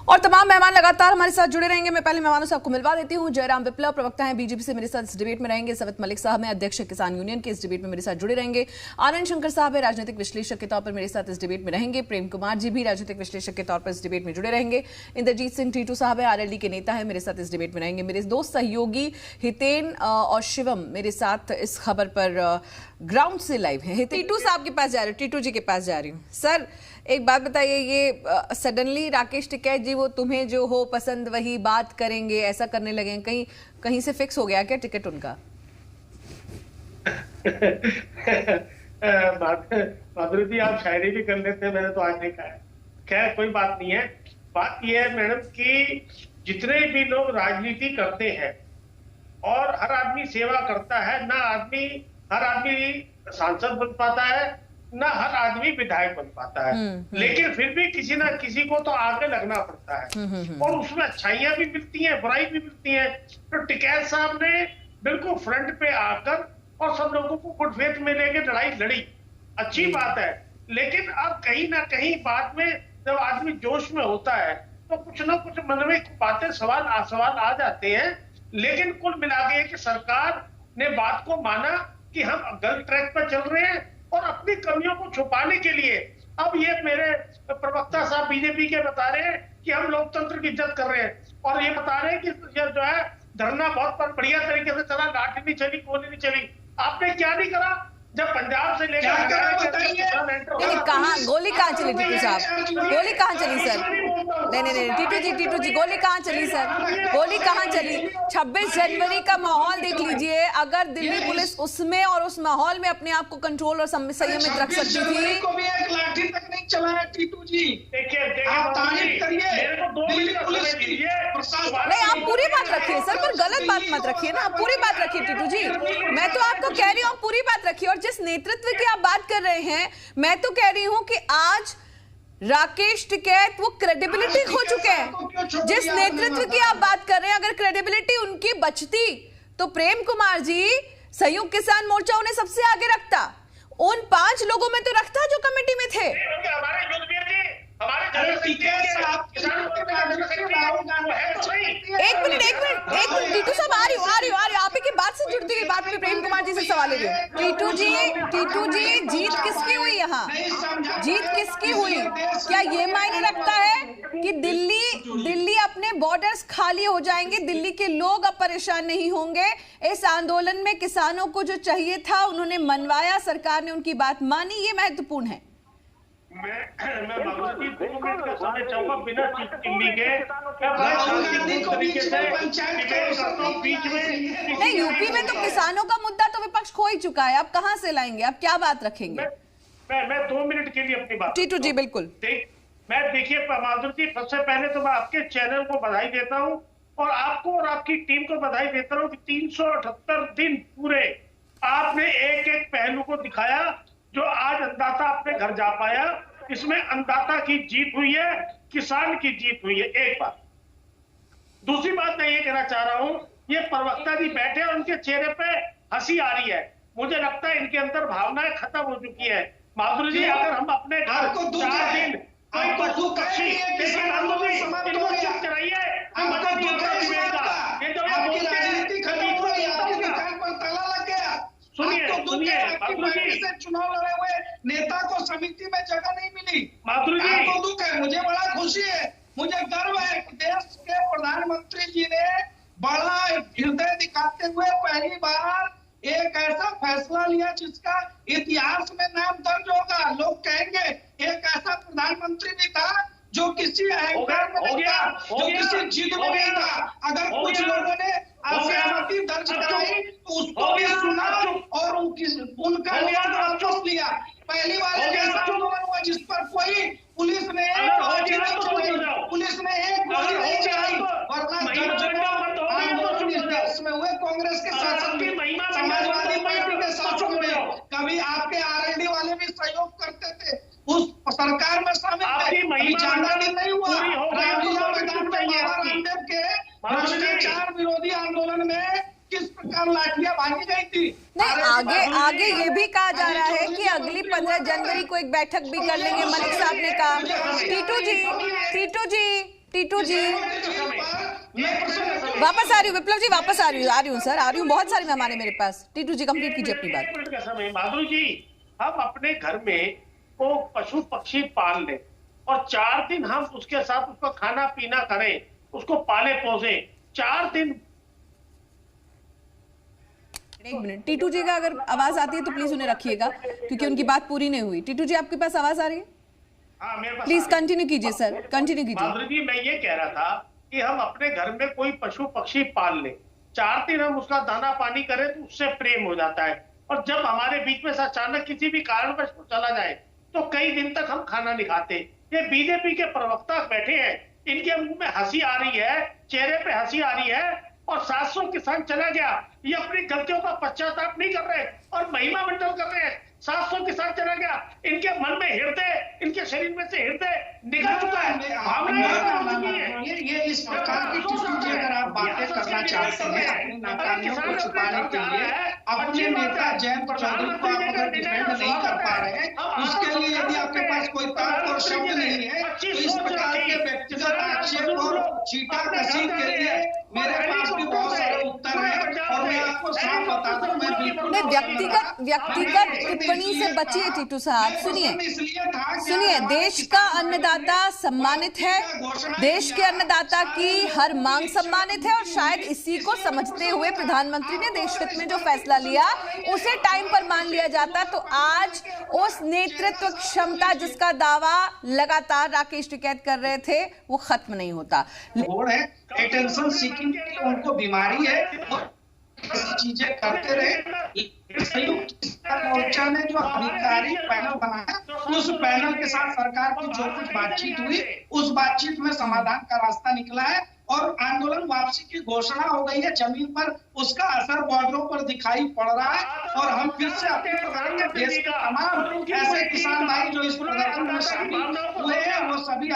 और तमाम मेहमान लगातार हमारे साथ जुड़े रहेंगे। मैं पहले मेहमानों से आपको मिलवा देती हूं। जयराम विप्लव प्रवक्ता हैं बीजेपी से, मेरे साथ इस डिबेट में रहेंगे। सवित मलिक साहब हैं अध्यक्ष किसान यूनियन के, इस डिबेट में मेरे साथ जुड़े रहेंगे। आनंद शंकर साहब है राजनीतिक विश्लेषक के तौर पर मेरे साथ इस डिबेट में रहेंगे। प्रेम कुमार जी भी राजनीतिक विश्लेषक के तौर पर इस डिबेट में जुड़े रहेंगे। इंद्रजीत सिंह टीटू साहब है आरएलडी के नेता है, मेरे साथ इस डिबेट में रहेंगे। मेरे दो सहयोगी हितेन और शिवम मेरे साथ इस खबर पर ग्राउंड से लाइव है। टीटू साहब के पास जा रही हूँ, टीटू जी के पास जा रही हूँ। सर एक बात बताइए, ये सडनली राकेश टिकैत जी वो तुम्हें जो हो पसंद वही बात करेंगे ऐसा करने लगे, कहीं कहीं से फिक्स हो गया क्या टिकट उनका? माधुरी जी आप शायरी भी कर लेते हैं, मैंने तो आज नहीं कहा है। खैर कोई बात नहीं है। बात यह है मैडम कि जितने भी लोग राजनीति करते हैं और हर आदमी सेवा करता है, हर आदमी सांसद बन पाता है, ना हर आदमी विधायक बन पाता है। लेकिन फिर भी किसी ना किसी को तो आगे लगना पड़ता है और उसमें अच्छाइयां भी मिलती हैं, बुराई भी मिलती है। तो टिकैत साहब ने बिल्कुल फ्रंट पे आकर और सब लोगों को गुड फेथ में लेकर लड़ाई लड़ी, अच्छी बात है। लेकिन अब कहीं ना कहीं बाद में जब आदमी जोश में होता है तो कुछ ना कुछ मन में बातें सवाल आ जाते हैं। लेकिन कुल मिला के कि सरकार ने बात को माना कि हम गलत ट्रैक पर चल रहे हैं और अपनी कमियों को छुपाने के लिए अब ये मेरे प्रवक्ता साहब बीजेपी के बता रहे हैं कि हम लोकतंत्र की इज्जत कर रहे हैं और ये बता रहे हैं कि ये जो है धरना बहुत बढ़िया तरीके से चला, लाठी नहीं चली, गोली नहीं चली। आपने क्या नहीं करा जब पंजाब से लेकर कहाँ गोली कहाँ चली टीटू साहब? गोली कहाँ चली सर? नहीं टीटू जी गोली कहाँ चली सर? गोली कहाँ चली? 26 जनवरी का माहौल देख लीजिए। अगर दिल्ली पुलिस उसमें और उस माहौल में अपने आप को कंट्रोल और संयमित रख सकती थी। को भी एक लाठी तक नहीं चलाया टीटू जी। आप तारीफ करिए पुलिस की। नहीं आप पूरी बात रखिए सर, पर गलत बात मत रखिए ना, आप पूरी बात रखिए टीटू जी। मैं तो आपको कह रही हूँ आप पूरी बात रखिए। और जिस नेतृत्व की आप बात कर रहे हैं, मैं तो कह रही हूं कि आज राकेश टिकैत वो क्रेडिबिलिटी खो चुके हैं। जिस नेतृत्व की आप बात कर रहे हैं, अगर क्रेडिबिलिटी उनकी बचती तो प्रेम कुमार जी संयुक्त किसान मोर्चा उन्हें सबसे आगे रखता, उन 5 लोगों में तो रखता जो कमेटी में थे। एक मिनट टीटू साहब आ रही हूँ आप ही की बात से जुड़ती हुई बात में प्रेम कुमार जी से सवाल ले रही हूँ। टीटू जी जीत किसकी हुई यहाँ? जीत किसकी हुई? क्या ये मायने रखता है कि दिल्ली अपने बॉर्डर्स खाली हो जाएंगे, दिल्ली के लोग अब परेशान नहीं होंगे? इस आंदोलन में किसानों को जो चाहिए था उन्होंने मनवाया, सरकार ने उनकी बात मानी, ये महत्वपूर्ण है। मैं बाबूजी 2 मिनट का समय चाहूंगा बिना चिल्ली के। नहीं यूपी में तो किसानों का मुद्दा तो विपक्ष खो ही चुका है, अब कहां से लाएंगे? अब क्या बात रखेंगे? मैं 2 मिनट के लिए अपनी बात टीटू जी बिल्कुल। मैं देखिए माधुरी जी, सबसे पहले तो मैं आपके चैनल को बधाई देता हूं और आपको और आपकी टीम को बधाई देता हूं कि 378 दिन पूरे आपने एक एक पहलू को दिखाया जो आज अन्नदाता अपने घर जा पाया। इसमें अन्नदाता की जीत हुई है, किसान की जीत हुई है, एक बात। दूसरी बात मैं ये कहना चाह रहा हूं, ये प्रवक्ता जी बैठे और उनके चेहरे पे हंसी आ रही है, मुझे लगता है इनके अंदर भावनाएं खत्म हो चुकी है। माधुरी जी अगर हम अपने घर 4 दिन चुनाव लड़े हुए नेता को समिति में जगह नहीं मिली। माधुरी जी आपको दुख है, मुझे बड़ा खुशी है, मुझे गर्व है कि देश के प्रधानमंत्री जी ने बड़ा हृदय दिखाते हुए पहली बार एक ऐसा फैसला लिया जिसका इतिहास में नाम दर्ज होगा। लोग कहेंगे एक ऐसा प्रधानमंत्री भी था जो किसी अहंकार में नहीं था, जो किसी जिद में नहीं था। अगर कुछ लोगों ने असहमति दर्ज कराई तो उसको भी सुना और उनका वापस लिया। पहली बार एक ऐसा आंदोलन हुआ जिस पर कोई पुलिस ने एक गोली नहीं चलाई, वरना आंदोलन इस देश में हुए कांग्रेस के शासन में, समाजवादी पार्टी के शासन में, कभी आपके आरएलडी वाले भी सहयोग करते थे, उस सरकार में शामिल थे। ज्यादा दिन नहीं हुआ, रामलीला मैदान में बाबा रामदेव के भ्रष्टाचार विरोधी आंदोलन में किस प्रकार लाठियां भागी गई थी। नहीं आगे ये भी कहा जा रहा है कि अगली 15 जनवरी को एक बैठक भी कर लेंगे, मलिक साहब ने कहा। टीटू जी मैं प्रश्न वापस आ रही हूँ, विप्लव जी वापस आ रही हूँ सर, आ रही हूँ, बहुत सारे मेहमान है मेरे पास। टीटू जी कंप्लीट कीजिए अपनी बात। 1 मिनट का समय। माधुरी जी, हम अपने घर में वो पशु पक्षी पाल लें और 4 दिन हम उसके साथ उसका खाना पीना करें, उसको पाले पोसे 4 दिन। एक मिनट, टीटू जी का अगर आवाज आती है तो प्लीज उन्हें रखिएगा, क्योंकि उनकी बात पूरी नहीं हुई। टीटू जी आपके पास आवाज आ रही है? हाँ, मेरे पास प्लीज कंटिन्यू कीजिए सर, कंटिन्यू कीजिए। माधुरी जी, मैं ये कह रहा था कि हम अपने घर में कोई पशु पक्षी पाल लें, 4 दिन हम उसका दाना पानी करें तो उससे प्रेम हो जाता है। और जब हमारे बीच में से अचानक किसी भी कारणवश वो चला जाए तो कई दिन तक हम खाना नहीं खाते। ये बीजेपी के प्रवक्ता बैठे हैं, इनके मुंह में हंसी आ रही है, चेहरे पे हंसी आ रही है, और 700 किसान चला गया, ये अपनी गलतियों का पश्चाताप नहीं कर रहे और महिमा मंडल कर रहे हैं। 700 किसान चला गया, इनके मन में हृदय, इनके शरीर में से हृदय निकल चुका है, ये इस प्रकार की चीजें अगर आप बातें करना चाहते हैं अपनी नाकामियों को छुपाने के लिए, अपने नेता जयंत चौधरी को आप अगर डिफेंड नहीं कर पा रहे हैं, उसके लिए यदि आपके पास कोई तर्क और शब्द नहीं है तो इस प्रकार के व्यक्तिगत आक्षेप और चीटाकशी के लिए मेरे पास भी बहुत सारे उत्तर हैं और मैं आपको साफ बता दूं, मैं बिल्कुल व्यक्तिगत टिप्पणी से बचिए टीटू साहब। सुनिए, देश का अन्नदाता सम्मानित है, देश के अन्नदाता की हर मांग सम्मानित है, और शायद इसी को समझते हुए प्रधानमंत्री ने देश हित में जो फैसला लिया उसे टाइम पर मान लिया जाता तो आज उस नेतृत्व क्षमता जिसका दावा लगातार राकेश टिकैत कर रहे थे वो खत्म नहीं होता। अटेंशन सीकिंग की उनको बीमारी है, ऐसी चीजें करते रहे। संयुक्त मोर्चा ने जो अधिकारी पैनल बनाया, उस पैनल के साथ सरकार की जो कुछ बातचीत हुई, उस बातचीत में समाधान का रास्ता निकला है और आंदोलन वापसी की घोषणा हो गई है। जमीन पर उसका असर बॉर्डरों पर दिखाई पड़ रहा है और हम फिर से अपने देश के तमाम ऐसे किसान भाई जो इस प्रदर्शन में शामिल हुए हैं वो सभी